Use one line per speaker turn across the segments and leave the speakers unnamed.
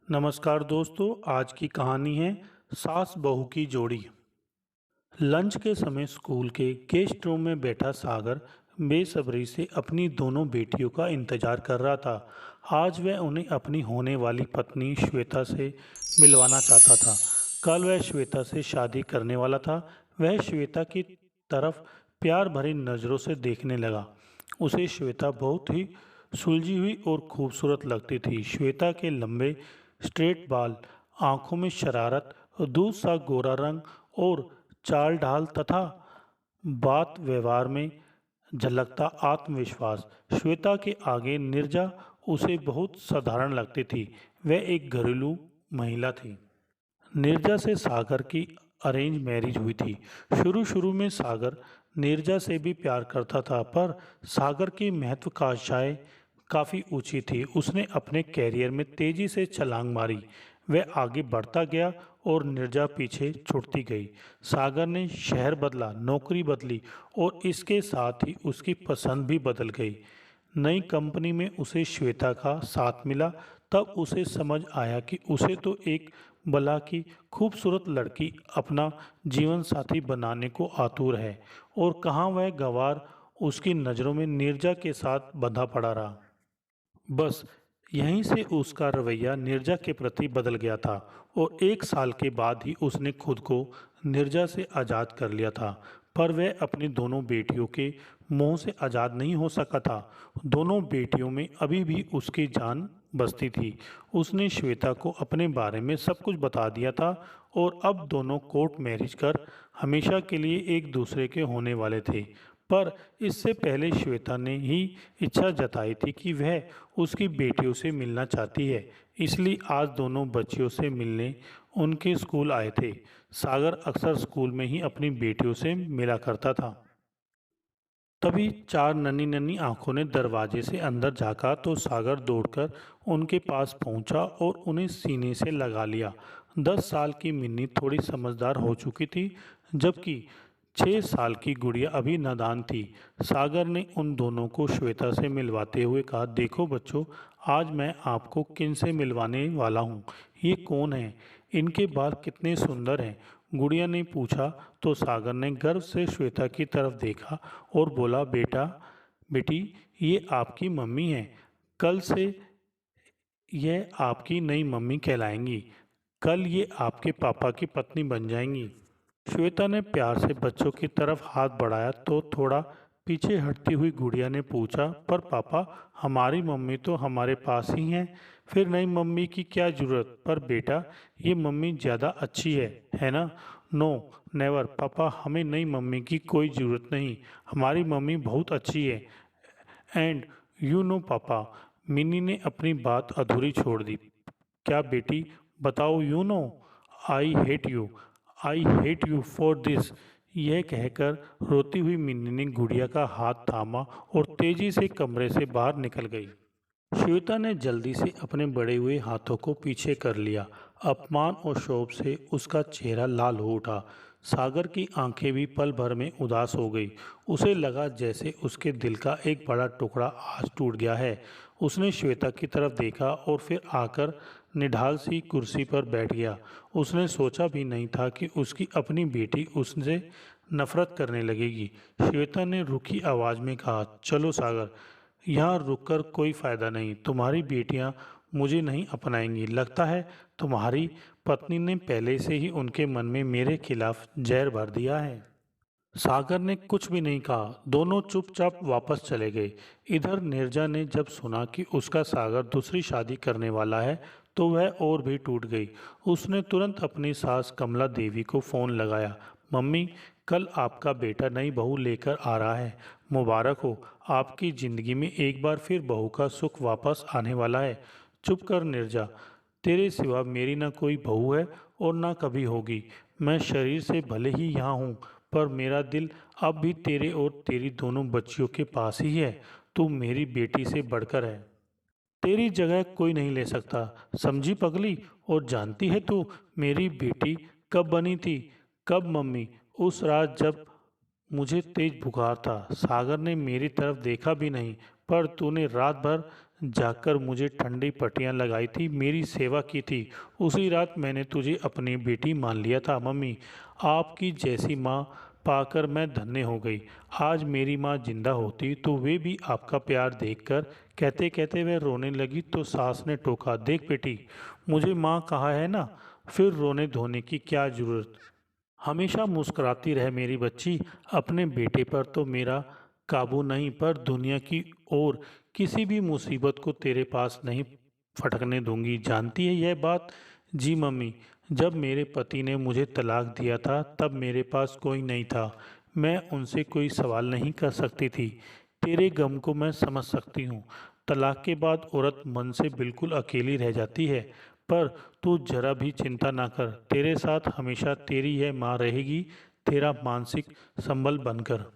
नमस्कार दोस्तों। आज की कहानी है सास बहू की जोड़ी। लंच के समय स्कूल के गेस्ट रूम में बैठा सागर बेसब्री से अपनी दोनों बेटियों का इंतजार कर रहा था। आज वह उन्हें अपनी होने वाली पत्नी श्वेता से मिलवाना चाहता था। कल वह श्वेता से शादी करने वाला था। वह श्वेता की तरफ प्यार भरी नज़रों से देखने लगा। उसे श्वेता बहुत ही सुलझी हुई और खूबसूरत लगती थी। श्वेता के लंबे स्ट्रेट बाल, आंखों में शरारत, दूध सा गोरा रंग और चाल ढाल तथा बात व्यवहार में झलकता आत्मविश्वास। श्वेता के आगे नीरजा उसे बहुत साधारण लगती थी। वह एक घरेलू महिला थी। नीरजा से सागर की अरेंज मैरिज हुई थी। शुरू शुरू में सागर नीरजा से भी प्यार करता था, पर सागर की महत्वाकांक्षाएं काफ़ी ऊंची थी। उसने अपने कैरियर में तेजी से छलांग मारी। वह आगे बढ़ता गया और नीरजा पीछे छूटती गई। सागर ने शहर बदला, नौकरी बदली और इसके साथ ही उसकी पसंद भी बदल गई। नई कंपनी में उसे श्वेता का साथ मिला। तब उसे समझ आया कि उसे तो एक भला की खूबसूरत लड़की अपना जीवन साथी बनाने को आतुर है, और कहाँ वह गंवार उसकी नज़रों में नीरजा के साथ बंधा पड़ा रहा। बस यहीं से उसका रवैया नीरजा के प्रति बदल गया था, और 1 साल के बाद ही उसने खुद को नीरजा से आज़ाद कर लिया था। पर वह अपनी दोनों बेटियों के मोह से आज़ाद नहीं हो सका था। दोनों बेटियों में अभी भी उसकी जान बसती थी। उसने श्वेता को अपने बारे में सब कुछ बता दिया था, और अब दोनों कोर्ट मैरिज कर हमेशा के लिए एक दूसरे के होने वाले थे। पर इससे पहले श्वेता ने ही इच्छा जताई थी कि वह उसकी बेटियों से मिलना चाहती है। इसलिए आज दोनों बच्चियों से मिलने उनके स्कूल आए थे। सागर अक्सर स्कूल में ही अपनी बेटियों से मिला करता था। तभी 4 नन्ही नन्ही आंखों ने दरवाजे से अंदर झांका तो सागर दौड़कर उनके पास पहुंचा और उन्हें सीने से लगा लिया। 10 साल की मिन्नी थोड़ी समझदार हो चुकी थी, जबकि 6 साल की गुड़िया अभी नादान थी। सागर ने उन दोनों को श्वेता से मिलवाते हुए कहा, देखो बच्चों, आज मैं आपको किन से मिलवाने वाला हूँ। ये कौन है? इनके बाल कितने सुंदर हैं। गुड़िया ने पूछा तो सागर ने गर्व से श्वेता की तरफ देखा और बोला, बेटी, ये आपकी मम्मी है। कल से यह आपकी नई मम्मी कहलाएंगी। कल ये आपके पापा की पत्नी बन जाएंगी। श्वेता ने प्यार से बच्चों की तरफ हाथ बढ़ाया तो थोड़ा पीछे हटती हुई गुड़िया ने पूछा, पर पापा, हमारी मम्मी तो हमारे पास ही हैं, फिर नई मम्मी की क्या ज़रूरत? पर बेटा, ये मम्मी ज़्यादा अच्छी है ना? नो, नेवर पापा, हमें नई मम्मी की कोई ज़रूरत नहीं। हमारी मम्मी बहुत अच्छी है। एंड यू नो पापा, मिनी ने अपनी बात अधूरी छोड़ दी। क्या बेटी, बताओ। You know, I hate you, I hate you for this. यह कहकर रोती हुई मिन्नी ने गुड़िया का हाथ थामा और तेजी से कमरे से बाहर निकल गई। श्वेता ने जल्दी से अपने बड़े हुए हाथों को पीछे कर लिया। अपमान और क्षोभ से उसका चेहरा लाल हो उठा। सागर की आंखें भी पल भर में उदास हो गई। उसे लगा जैसे उसके दिल का एक बड़ा टुकड़ा आज टूट गया है। उसने श्वेता की तरफ देखा और फिर आकर निढाल सी कुर्सी पर बैठ गया। उसने सोचा भी नहीं था कि उसकी अपनी बेटी उससे नफरत करने लगेगी। श्वेता ने रुखी आवाज़ में कहा, चलो सागर, यहाँ रुककर कोई फ़ायदा नहीं। तुम्हारी बेटियाँ मुझे नहीं अपनाएंगी। लगता है तुम्हारी पत्नी ने पहले से ही उनके मन में मेरे खिलाफ जहर भर दिया है। सागर ने कुछ भी नहीं कहा। दोनों चुपचाप वापस चले गए। इधर नीरजा ने जब सुना कि उसका सागर दूसरी शादी करने वाला है तो वह और भी टूट गई। उसने तुरंत अपनी सास कमला देवी को फ़ोन लगाया। मम्मी, कल आपका बेटा नई बहू लेकर आ रहा है। मुबारक हो, आपकी ज़िंदगी में एक बार फिर बहू का सुख वापस आने वाला है। चुप कर नीरजा, तेरे सिवा मेरी ना कोई बहू है और ना कभी होगी। मैं शरीर से भले ही यहाँ हूँ, पर मेरा दिल अब भी तेरे और तेरी दोनों बच्चियों के पास ही है। तू मेरी बेटी से बढ़कर है। तेरी जगह कोई नहीं ले सकता, समझी पगली? और जानती है तू मेरी बेटी कब बनी थी? कब मम्मी? उस रात जब मुझे तेज बुखार था। सागर ने मेरी तरफ देखा भी नहीं, पर तूने रात भर जाकर मुझे ठंडी पट्टियाँ लगाई थी, मेरी सेवा की थी। उसी रात मैंने तुझे अपनी बेटी मान लिया था। मम्मी, आपकी जैसी माँ पाकर मैं धन्य हो गई। आज मेरी माँ जिंदा होती तो वे भी आपका प्यार देखकर। कहते कहते वह रोने लगी तो सास ने टोका, देख बेटी, मुझे माँ कहा है ना, फिर रोने धोने की क्या जरूरत। हमेशा मुस्कुराती रहे मेरी बच्ची। अपने बेटे पर तो मेरा काबू नहीं, पर दुनिया की और किसी भी मुसीबत को तेरे पास नहीं फटकने दूंगी। जानती है यह बात? जी मम्मी, जब मेरे पति ने मुझे तलाक दिया था तब मेरे पास कोई नहीं था। मैं उनसे कोई सवाल नहीं कर सकती थी। तेरे गम को मैं समझ सकती हूँ। तलाक के बाद औरत मन से बिल्कुल अकेली रह जाती है। पर तू जरा भी चिंता ना कर, तेरे साथ हमेशा तेरी यह माँ रहेगी, तेरा मानसिक संबल बनकर।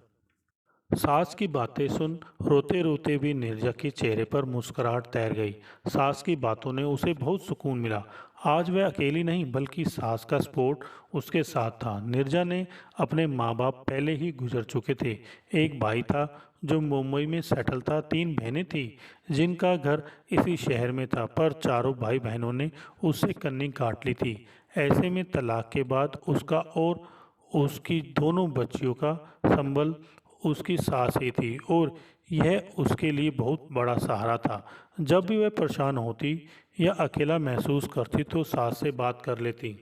सास की बातें सुन रोते रोते भी नीरजा के चेहरे पर मुस्कुराहट तैर गई। सास की बातों ने उसे बहुत सुकून मिला। आज वह अकेली नहीं बल्कि सास का सपोर्ट उसके साथ था। नीरजा ने अपने माँ बाप पहले ही गुजर चुके थे। एक भाई था जो मुंबई में सेटल था, 3 बहनें थी जिनका घर इसी शहर में था, पर चारों भाई बहनों ने उससे कन्नी काट ली थी। ऐसे में तलाक के बाद उसका और उसकी दोनों बच्चियों का संबल उसकी सास ही थी, और यह उसके लिए बहुत बड़ा सहारा था। जब भी वह परेशान होती या अकेला महसूस करती तो सास से बात कर लेती।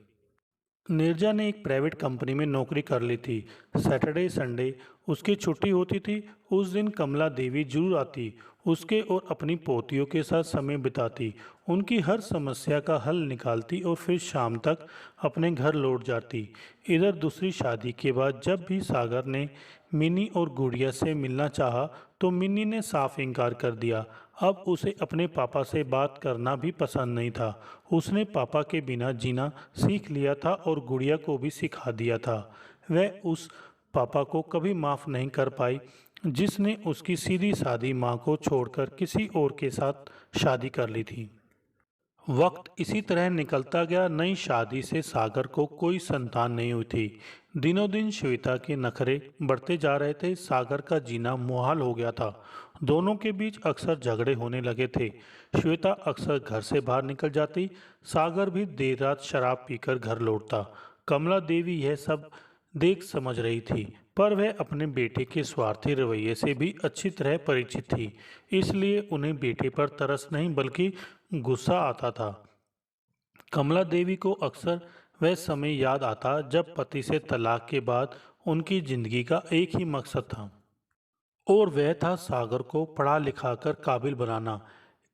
नीरजा ने एक प्राइवेट कंपनी में नौकरी कर ली थी। सैटरडे संडे उसकी छुट्टी होती थी। उस दिन कमला देवी जरूर आती, उसके और अपनी पोतियों के साथ समय बिताती, उनकी हर समस्या का हल निकालती और फिर शाम तक अपने घर लौट जाती। इधर दूसरी शादी के बाद जब भी सागर ने मिनी और गुड़िया से मिलना चाहा तो मिनी ने साफ इनकार कर दिया। अब उसे अपने पापा से बात करना भी पसंद नहीं था। उसने पापा के बिना जीना सीख लिया था और गुड़िया को भी सिखा दिया था। वह उस पापा को कभी माफ़ नहीं कर पाई जिसने उसकी सीधी सादी माँ को छोड़कर किसी और के साथ शादी कर ली थी। वक्त इसी तरह निकलता गया। नई शादी से सागर को कोई संतान नहीं हुई थी। दिनों दिन श्वेता के नखरे बढ़ते जा रहे थे। सागर का जीना मुहाल हो गया था। दोनों के बीच अक्सर झगड़े होने लगे थे। श्वेता अक्सर घर से बाहर निकल जाती, सागर भी देर रात शराब पीकर घर लौटता। कमला देवी यह सब देख समझ रही थी, पर वह अपने बेटे के स्वार्थी रवैये से भी अच्छी तरह परिचित थी। इसलिए उन्हें बेटे पर तरस नहीं बल्कि गुस्सा आता था। कमला देवी को अक्सर वह समय याद आता जब पति से तलाक के बाद उनकी जिंदगी का एक ही मकसद था, और वह था सागर को पढ़ा लिखा कर काबिल बनाना।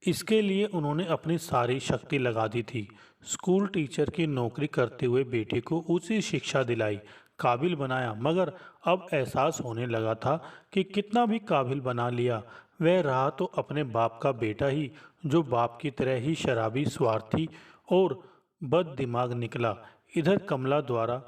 इसके लिए उन्होंने अपनी सारी शक्ति लगा दी थी। स्कूल टीचर की नौकरी करते हुए बेटे को उसी शिक्षा दिलाई, काबिल बनाया। मगर अब एहसास होने लगा था कि कितना भी काबिल बना लिया, वह रहा तो अपने बाप का बेटा ही, जो बाप की तरह ही शराबी, स्वार्थी और बद दिमाग निकला। इधर कमला द्वारा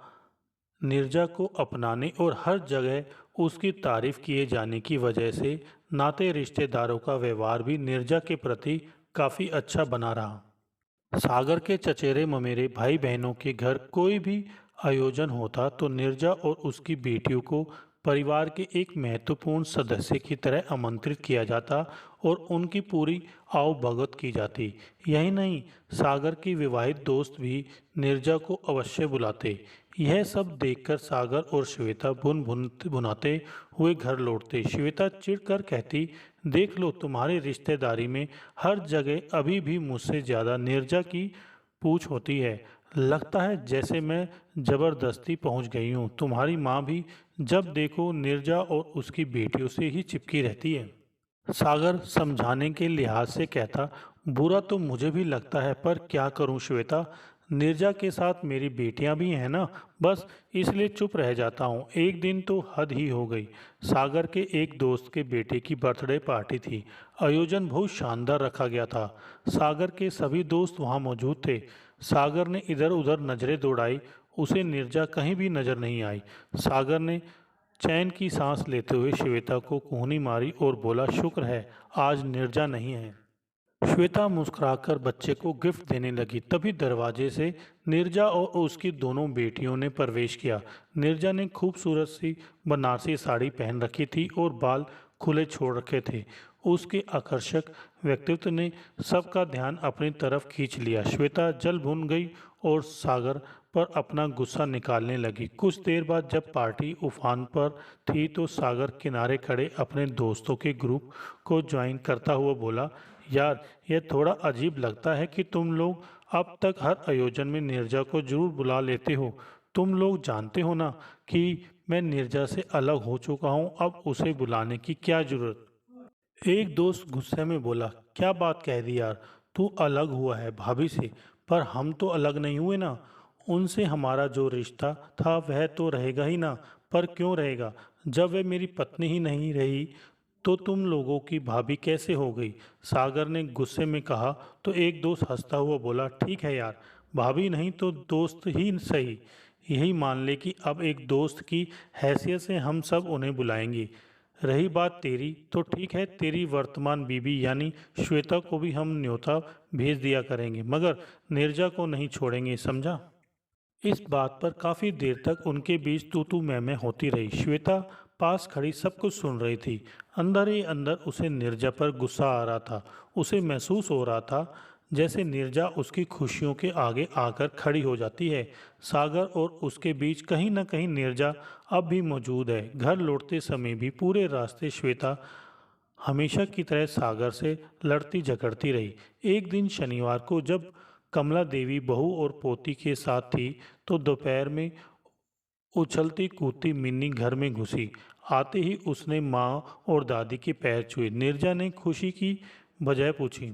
नीरजा को अपनाने और हर जगह उसकी तारीफ किए जाने की वजह से नाते रिश्तेदारों का व्यवहार भी नीरजा के प्रति काफ़ी अच्छा बना रहा। सागर के चचेरे ममेरे भाई बहनों के घर कोई भी आयोजन होता तो नीरजा और उसकी बेटियों को परिवार के एक महत्वपूर्ण सदस्य की तरह आमंत्रित किया जाता और उनकी पूरी आवभगत की जाती। यही नहीं, सागर की विवाहित दोस्त भी नीरजा को अवश्य बुलाते। यह सब देखकर सागर और श्वेता भुन भुन भुनाते हुए घर लौटते। श्वेता चिढ़कर कहती, देख लो, तुम्हारी रिश्तेदारी में हर जगह अभी भी मुझसे ज़्यादा नीरजा की पूछ होती है। लगता है जैसे मैं जबरदस्ती पहुंच गई हूँ। तुम्हारी माँ भी जब देखो नीरजा और उसकी बेटियों से ही चिपकी रहती है। सागर समझाने के लिहाज से कहता, बुरा तो मुझे भी लगता है, पर क्या करूं श्वेता, नीरजा के साथ मेरी बेटियां भी हैं ना, बस इसलिए चुप रह जाता हूं। एक दिन तो हद ही हो गई। सागर के एक दोस्त के बेटे की बर्थडे पार्टी थी। आयोजन बहुत शानदार रखा गया था। सागर के सभी दोस्त वहां मौजूद थे। सागर ने इधर उधर नजरें दौड़ाई, उसे नीरजा कहीं भी नजर नहीं आई। सागर ने चैन की सांस लेते हुए श्वेता को कूहनी मारी और बोला, शुक्र है आज नीरजा नहीं है। श्वेता मुस्कुराकर बच्चे को गिफ्ट देने लगी, तभी दरवाजे से नीरजा और उसकी दोनों बेटियों ने प्रवेश किया। नीरजा ने खूबसूरत सी बनारसी साड़ी पहन रखी थी और बाल खुले छोड़ रखे थे। उसके आकर्षक व्यक्तित्व ने सबका ध्यान अपनी तरफ खींच लिया। श्वेता जल भुन गई और सागर पर अपना गुस्सा निकालने लगी। कुछ देर बाद जब पार्टी उफान पर थी तो सागर किनारे खड़े अपने दोस्तों के ग्रुप को ज्वाइन करता हुआ बोला, यार यह थोड़ा अजीब लगता है कि तुम लोग अब तक हर आयोजन में नीरजा को जरूर बुला लेते हो। तुम लोग जानते हो ना कि मैं नीरजा से अलग हो चुका हूँ, अब उसे बुलाने की क्या जरूरत। एक दोस्त गुस्से में बोला, क्या बात कह दी यार, तू अलग हुआ है भाभी से, पर हम तो अलग नहीं हुए ना। उनसे हमारा जो रिश्ता था वह तो रहेगा ही ना। पर क्यों रहेगा, जब वह मेरी पत्नी ही नहीं रही तो तुम लोगों की भाभी कैसे हो गई। सागर ने गुस्से में कहा तो एक दोस्त हंसता हुआ बोला, ठीक है यार, भाभी नहीं तो दोस्त ही सही, यही मान ले कि अब एक दोस्त की हैसियत से हम सब उन्हें बुलाएंगे। रही बात तेरी, तो ठीक है, तेरी वर्तमान बीवी यानी श्वेता को भी हम न्योता भेज दिया करेंगे, मगर नीरजा को नहीं छोड़ेंगे, समझा। इस बात पर काफी देर तक उनके बीच तू तू मैं होती रही। श्वेता पास खड़ी सब कुछ सुन रही थी। अंदर ही अंदर उसे नीरजा पर गुस्सा आ रहा था। उसे महसूस हो रहा था जैसे नीरजा उसकी खुशियों के आगे आकर खड़ी हो जाती है। सागर और उसके बीच कहीं न कहीं नीरजा अब भी मौजूद है। घर लौटते समय भी पूरे रास्ते श्वेता हमेशा की तरह सागर से लड़ती झगड़ती रही। एक दिन शनिवार को जब कमला देवी बहू और पोती के साथ थी तो दोपहर में उछलती कूदती मिन्नी घर में घुसी। आते ही उसने माँ और दादी के पैर छुए। नीरजा ने खुशी की बजाय पूछी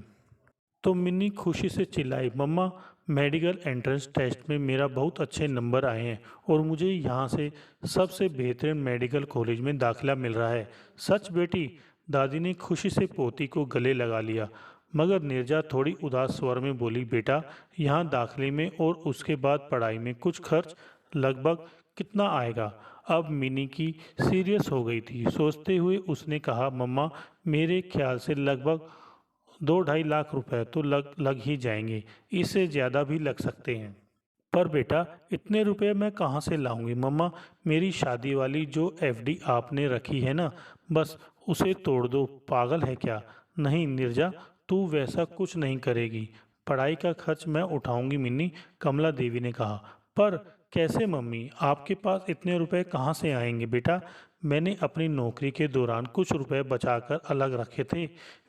तो मिन्नी खुशी से चिल्लाई, मम्मा मेडिकल एंट्रेंस टेस्ट में मेरा बहुत अच्छे नंबर आए हैं और मुझे यहाँ से सबसे बेहतरीन मेडिकल कॉलेज में दाखिला मिल रहा है। सच बेटी, दादी ने खुशी से पोती को गले लगा लिया। मगर नीरजा थोड़ी उदास स्वर में बोली, बेटा यहाँ दाखिले में और उसके बाद पढ़ाई में कुछ खर्च लगभग कितना आएगा। अब मिनी की सीरियस हो गई थी। सोचते हुए उसने कहा, मम्मा मेरे ख्याल से लगभग 2-2.5 लाख रुपए तो लग ही जाएंगे, इससे ज़्यादा भी लग सकते हैं। पर बेटा इतने रुपए मैं कहाँ से लाऊंगी। मम्मा मेरी शादी वाली जो एफडी आपने रखी है ना, बस उसे तोड़ दो, पागल है क्या। नहीं नीरजा, तू वैसा कुछ नहीं करेगी, पढ़ाई का खर्च मैं उठाऊंगी मिन्नी, कमला देवी ने कहा। पर कैसे मम्मी, आपके पास इतने रुपए कहाँ से आएंगे। बेटा मैंने अपनी नौकरी के दौरान कुछ रुपए बचाकर अलग रखे थे,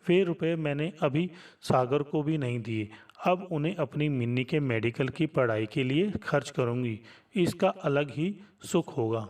वे रुपए मैंने अभी सागर को भी नहीं दिए। अब उन्हें अपनी मिन्नी के मेडिकल की पढ़ाई के लिए खर्च करूंगी, इसका अलग ही सुख होगा।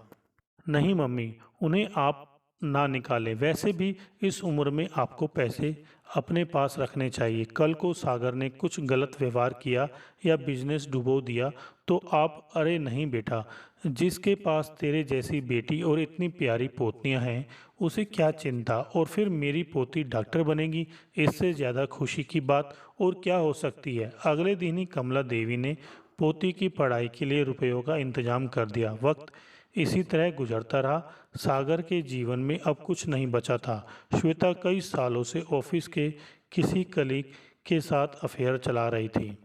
नहीं मम्मी, उन्हें आप ना निकालें, वैसे भी इस उम्र में आपको पैसे अपने पास रखने चाहिए। कल को सागर ने कुछ गलत व्यवहार किया या बिजनेस डुबो दिया तो आप। अरे नहीं बेटा, जिसके पास तेरे जैसी बेटी और इतनी प्यारी पोतनियां हैं उसे क्या चिंता। और फिर मेरी पोती डॉक्टर बनेगी, इससे ज़्यादा खुशी की बात और क्या हो सकती है। अगले दिन ही कमला देवी ने पोती की पढ़ाई के लिए रुपयों का इंतजाम कर दिया। वक्त इसी तरह गुजरता रहा। सागर के जीवन में अब कुछ नहीं बचा था। श्वेता कई सालों से ऑफिस के किसी कलीग के साथ अफेयर चला रही थी।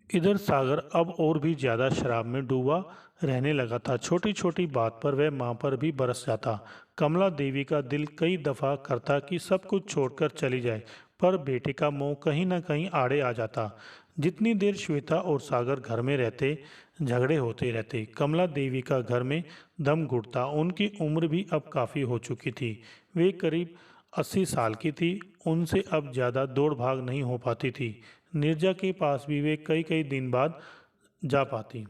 इधर सागर अब और भी ज्यादा शराब में डूबा रहने लगा था। छोटी छोटी बात पर वह माँ पर भी बरस जाता। कमला देवी का दिल कई दफा करता कि सब कुछ छोड़कर चली जाए, पर बेटे का मोह कहीं ना कहीं आड़े आ जाता। जितनी देर श्वेता और सागर घर में रहते झगड़े होते रहते। कमला देवी का घर में दम घुटता। उनकी उम्र भी अब काफ़ी हो चुकी थी। वे करीब 80 साल की थी। उनसे अब ज़्यादा दौड़ भाग नहीं हो पाती थी। नीरजा के पास भी वे कई कई दिन बाद जा पाती।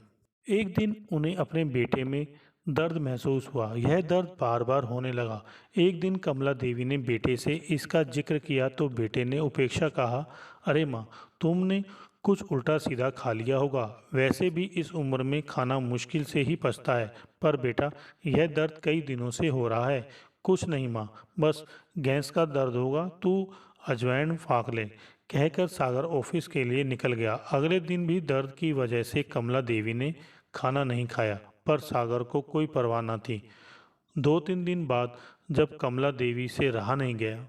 एक दिन उन्हें अपने बेटे में दर्द महसूस हुआ। यह दर्द बार बार होने लगा। एक दिन कमला देवी ने बेटे से इसका जिक्र किया तो बेटे ने उपेक्षा कहा, अरे माँ, तुमने कुछ उल्टा सीधा खा लिया होगा, वैसे भी इस उम्र में खाना मुश्किल से ही पचता है। पर बेटा यह दर्द कई दिनों से हो रहा है। कुछ नहीं माँ, बस गैस का दर्द होगा, तू अजवाइन फाँक ले, कहकर सागर ऑफिस के लिए निकल गया। अगले दिन भी दर्द की वजह से कमला देवी ने खाना नहीं खाया, पर सागर को कोई परवाह न थी। 2-3 दिन बाद जब कमला देवी से रहा नहीं गया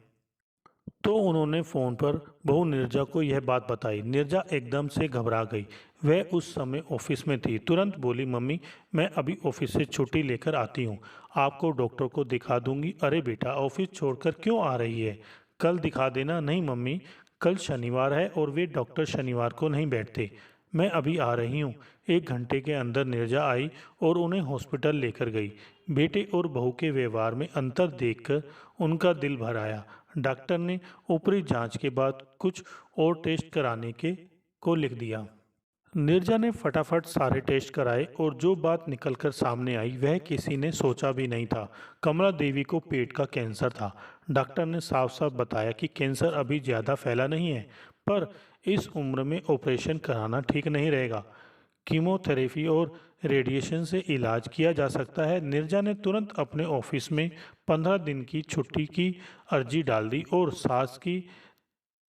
तो उन्होंने फ़ोन पर बहू नीरजा को यह बात बताई। नीरजा एकदम से घबरा गई। वह उस समय ऑफिस में थी। तुरंत बोली, मम्मी मैं अभी ऑफिस से छुट्टी लेकर आती हूँ, आपको डॉक्टर को दिखा दूंगी। अरे बेटा, ऑफिस छोड़कर क्यों आ रही है, कल दिखा देना। नहीं मम्मी, कल शनिवार है और वे डॉक्टर शनिवार को नहीं बैठते। मैं अभी आ रही हूँ। 1 घंटे के अंदर नीरजा आई और उन्हें हॉस्पिटल लेकर गई। बेटे और बहू के व्यवहार में अंतर देखकर उनका दिल भर आया। डॉक्टर ने ऊपरी जांच के बाद कुछ और टेस्ट कराने के को लिख दिया। नीरजा ने फटाफट सारे टेस्ट कराए और जो बात निकलकर सामने आई वह किसी ने सोचा भी नहीं था। कमला देवी को पेट का कैंसर था। डॉक्टर ने साफ साफ बताया कि कैंसर अभी ज़्यादा फैला नहीं है, पर इस उम्र में ऑपरेशन कराना ठीक नहीं रहेगा। कीमोथेरेपी और रेडिएशन से इलाज किया जा सकता है। नीरजा ने तुरंत अपने ऑफिस में 15 दिन की छुट्टी की अर्जी डाल दी और सास की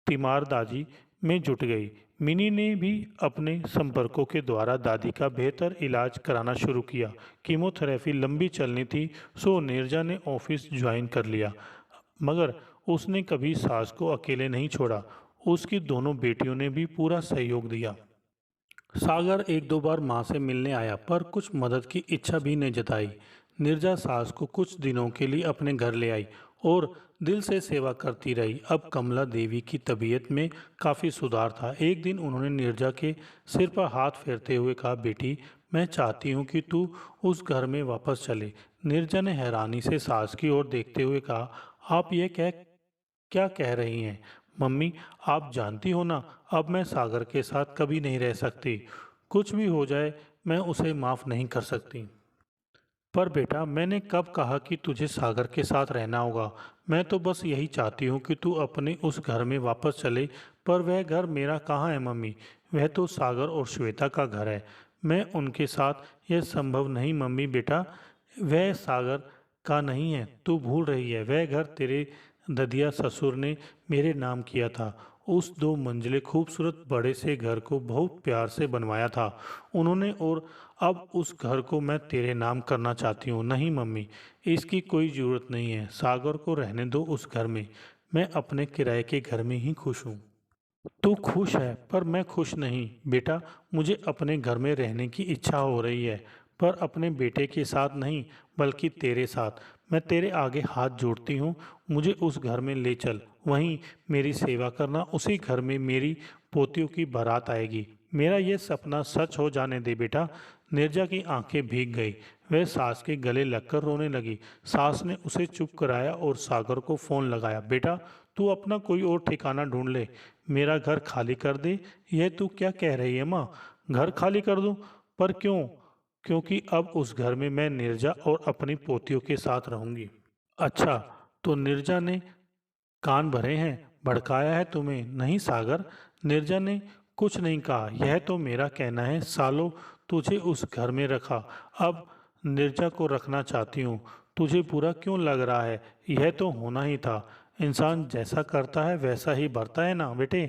तीमारदाजी में जुट गई। मिनी ने भी अपने संपर्कों के द्वारा दादी का बेहतर इलाज कराना शुरू किया। कीमोथेरेपी लंबी चलनी थी, सो नीरजा ने ऑफिस ज्वाइन कर लिया, मगर उसने कभी सास को अकेले नहीं छोड़ा। उसकी दोनों बेटियों ने भी पूरा सहयोग दिया। सागर 1-2 बार माँ से मिलने आया, पर कुछ मदद की इच्छा भी नहीं जताई। नीरजा सास को कुछ दिनों के लिए अपने घर ले आई और दिल से सेवा करती रही। अब कमला देवी की तबीयत में काफ़ी सुधार था। एक दिन उन्होंने नीरजा के सिर पर हाथ फेरते हुए कहा, बेटी, मैं चाहती हूँ कि तू उस घर में वापस चले। नीरजा ने हैरानी से सास की ओर देखते हुए कहा, आप ये क्या कह रही हैं मम्मी? आप जानती हो ना, अब मैं सागर के साथ कभी नहीं रह सकती। कुछ भी हो जाए, मैं उसे माफ़ नहीं कर सकती। पर बेटा, मैंने कब कहा कि तुझे सागर के साथ रहना होगा? मैं तो बस यही चाहती हूँ कि तू अपने उस घर में वापस चले। पर वह घर मेरा कहाँ है मम्मी? वह तो सागर और श्वेता का घर है। मैं उनके साथ यह संभव नहीं मम्मी। बेटा, वह सागर का नहीं है, तू भूल रही है। वह घर तेरे ददिया ससुर ने मेरे नाम किया था। उस 2 मंजिले खूबसूरत बड़े से घर को बहुत प्यार से बनवाया था उन्होंने, और अब उस घर को मैं तेरे नाम करना चाहती हूँ। नहीं मम्मी, इसकी कोई ज़रूरत नहीं है। सागर को रहने दो उस घर में। मैं अपने किराए के घर में ही खुश हूँ। तू खुश है, पर मैं खुश नहीं बेटा। मुझे अपने घर में रहने की इच्छा हो रही है, पर अपने बेटे के साथ नहीं, बल्कि तेरे साथ। मैं तेरे आगे हाथ जोड़ती हूँ, मुझे उस घर में ले चल। वहीं मेरी सेवा करना। उसी घर में मेरी पोतियों की बारात आएगी। मेरा ये सपना सच हो जाने दे बेटा। नीरजा की आंखें भीग गई। वह सास के गले लगकर रोने लगी। सास ने उसे चुप कराया और सागर को फ़ोन लगाया। बेटा, तू अपना कोई और ठिकाना ढूंढ ले, मेरा घर खाली कर दे। यह तू क्या कह रही है माँ? घर खाली कर दूं? पर क्यों? क्योंकि अब उस घर में मैं नीरजा और अपनी पोतियों के साथ रहूंगी। अच्छा, तो नीरजा ने कान भरे हैं? भड़काया है तुम्हें? नहीं सागर, नीरजा ने कुछ नहीं कहा। यह तो मेरा कहना है। सालों तुझे उस घर में रखा, अब नीरजा को रखना चाहती हूँ। तुझे बुरा क्यों लग रहा है? यह तो होना ही था। इंसान जैसा करता है वैसा ही भरता है ना बेटे।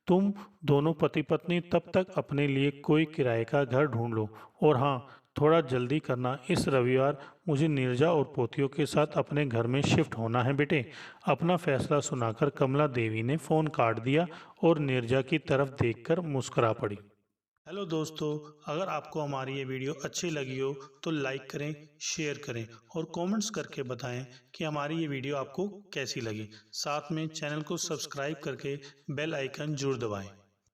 तुम दोनों पति पत्नी तब तक अपने लिए कोई किराए का घर ढूंढ लो। और हाँ, थोड़ा जल्दी करना। इस रविवार मुझे नीरजा और पोतियों के साथ अपने घर में शिफ्ट होना है बेटे। अपना फैसला सुनाकर कमला देवी ने फ़ोन काट दिया और नीरजा की तरफ देखकर मुस्कुरा पड़ी। हेलो दोस्तों, अगर आपको हमारी ये वीडियो अच्छी लगी हो तो लाइक करें, शेयर करें और कमेंट्स करके बताएं कि हमारी ये वीडियो आपको कैसी लगी। साथ में चैनल को सब्सक्राइब करके बेल आइकन जरूर दबाएं।